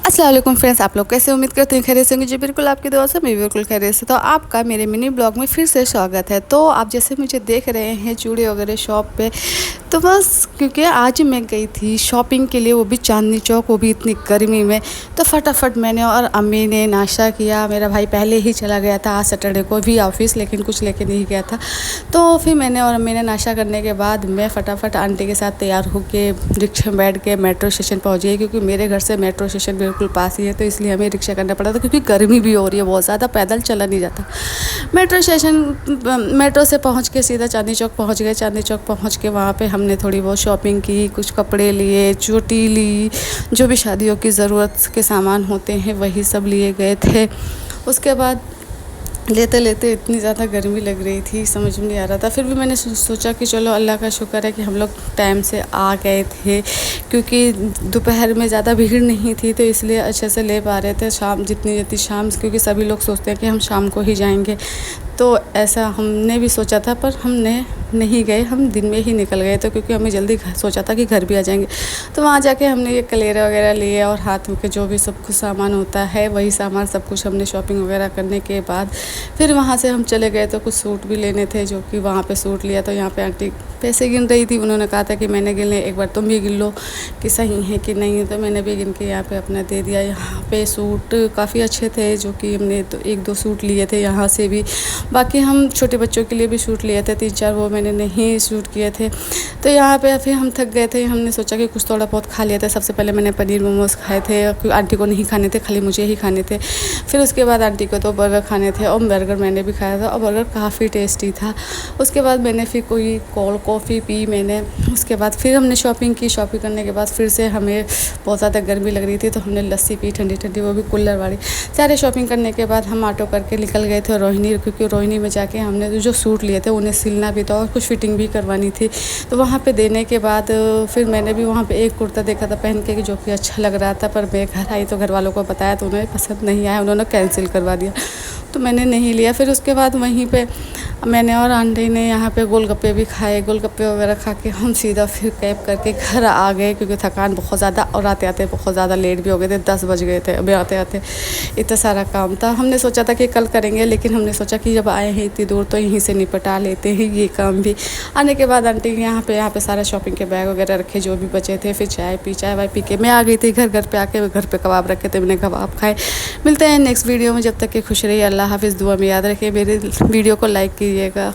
अस्सलाम वालेकुम फ्रेंड्स, आप लोग कैसे? उम्मीद करते हैं खैरियत से होंगे। जी बिल्कुल, आपकी दुआ से मैं भी बिल्कुल खैरियत से। तो आपका मेरे मिनी ब्लॉग में फिर से स्वागत है। तो आप जैसे मुझे देख रहे हैं चूड़े वगैरह शॉप पे, तो बस क्योंकि आज मैं गई थी शॉपिंग के लिए, वो भी चांदनी चौक, वो भी इतनी गर्मी में। तो फटाफट मैंने और अम्मी ने नाश्ता किया। मेरा भाई पहले ही चला गया था आज सैटरडे को भी ऑफिस, लेकिन कुछ लेके नहीं गया था। तो फिर मैंने और अम्मी ने नाश्ता करने के बाद मैं फटाफट आंटी के साथ तैयार होकर रिक्शा में बैठ के मेट्रो स्टेशन पहुँच गई, क्योंकि मेरे घर से मेट्रो स्टेशन बिल्कुल पास ही है। तो इसलिए हमें रिक्शा करना पड़ा था, क्योंकि गर्मी भी हो रही है बहुत ज़्यादा, पैदल चला नहीं जाता। मेट्रो स्टेशन मेट्रो से पहुंच के सीधा चांदनी चौक पहुंच गए। चांदनी चौक पहुंच के वहाँ पे हमने थोड़ी बहुत शॉपिंग की, कुछ कपड़े लिए, चोटी ली, जो भी शादियों की ज़रूरत के सामान होते हैं वही सब लिए गए थे। उसके बाद लेते लेते इतनी ज़्यादा गर्मी लग रही थी, समझ में नहीं आ रहा था। फिर भी मैंने सोचा कि चलो अल्लाह का शुक्र है कि हम लोग टाइम से आ गए थे, क्योंकि दोपहर में ज़्यादा भीड़ नहीं थी, तो इसलिए अच्छे से ले पा रहे थे। शाम जितनी शाम, क्योंकि सभी लोग सोचते हैं कि हम शाम को ही जाएंगे, तो ऐसा हमने भी सोचा था, पर हमने नहीं गए, हम दिन में ही निकल गए। तो क्योंकि हमें जल्दी सोचा था कि घर भी आ जाएंगे। तो वहाँ जाके हमने ये कलेरा वगैरह लिए और हाथ में के जो भी सब कुछ सामान होता है वही सामान सब कुछ हमने शॉपिंग वगैरह करने के बाद फिर वहाँ से हम चले गए। तो कुछ सूट भी लेने थे, जो कि वहाँ पे सूट लिया। तो यहाँ पे आंटी पैसे गिन रही थी, उन्होंने कहा था कि मैंने गिन ले, एक बार तुम भी गिन लो कि सही है कि नहीं। तो मैंने भी गिन के यहाँ पे अपना दे दिया। यहाँ पे सूट काफ़ी अच्छे थे, जो कि हमने तो एक दो सूट लिए थे यहाँ से भी। बाकी हम छोटे बच्चों के लिए भी सूट लिए थे 3-4, वो मैंने नहीं सूट किए थे। तो यहाँ पे फिर हम थक गए थे, हमने सोचा कि कुछ थोड़ा बहुत खा लिया था। सबसे पहले मैंने पनीर मोमोज़ खाए थे, क्योंकि आंटी को नहीं खाने थे, खाली मुझे ही खाने थे। फिर उसके बाद आंटी को तो बर्गर खाने थे, और बर्गर मैंने भी खाया था, और बर्गर काफ़ी टेस्टी था। उसके बाद मैंने फिर कोई कोल्ड कॉफ़ी पी मैंने। उसके बाद फिर हमने शॉपिंग की। शॉपिंग करने के बाद फिर से हमें बहुत ज़्यादा गर्मी लग रही थी, तो हमने लस्सी पी ठंडी ठंडी, वो भी कूलर वाली। सारे शॉपिंग करने के बाद हम ऑटो करके निकल गए थे रोहिणी, क्योंकि रोहिणी में जाके हमने जो सूट लिए थे उन्हें सिलना भी था और कुछ फिटिंग भी करवानी थी। तो वहाँ पे देने के बाद फिर मैंने भी वहाँ पे एक कुर्ता देखा था पहन के, जो कि अच्छा लग रहा था, पर मैं घर आई तो घर वालों को बताया तो उन्हें पसंद नहीं आया, उन्होंने कैंसिल करवा दिया, तो मैंने नहीं लिया। फिर उसके बाद वहीं पे मैंने और आंटी ने यहाँ पे गोलगप्पे भी खाए। गोलगप्पे वगैरह खा के हम सीधा फिर कैब करके घर आ गए, क्योंकि थकान बहुत ज़्यादा, और आते आते बहुत ज़्यादा लेट भी हो गए थे, 10 बज गए थे अभी आते आते। इतना सारा काम था, हमने सोचा था कि कल करेंगे, लेकिन हमने सोचा कि जब आए हैं इतनी दूर तो यहीं से निपटा लेते हैं ये काम भी। आने के बाद आंटी यहाँ पे सारा शॉपिंग के बैग वगैरह रखे जो भी बचे थे। फिर चाय वाय पी के मैं आ गई थी घर पे आके घर पे कबाब रखे थे, मैंने कबाब खाए। मिलते हैं नेक्स्ट वीडियो में, जब तक कि खुश रहिए। अल्लाह हाफिज़। दुआ में याद रखिए, मेरे वीडियो को लाइक कीजिएगा।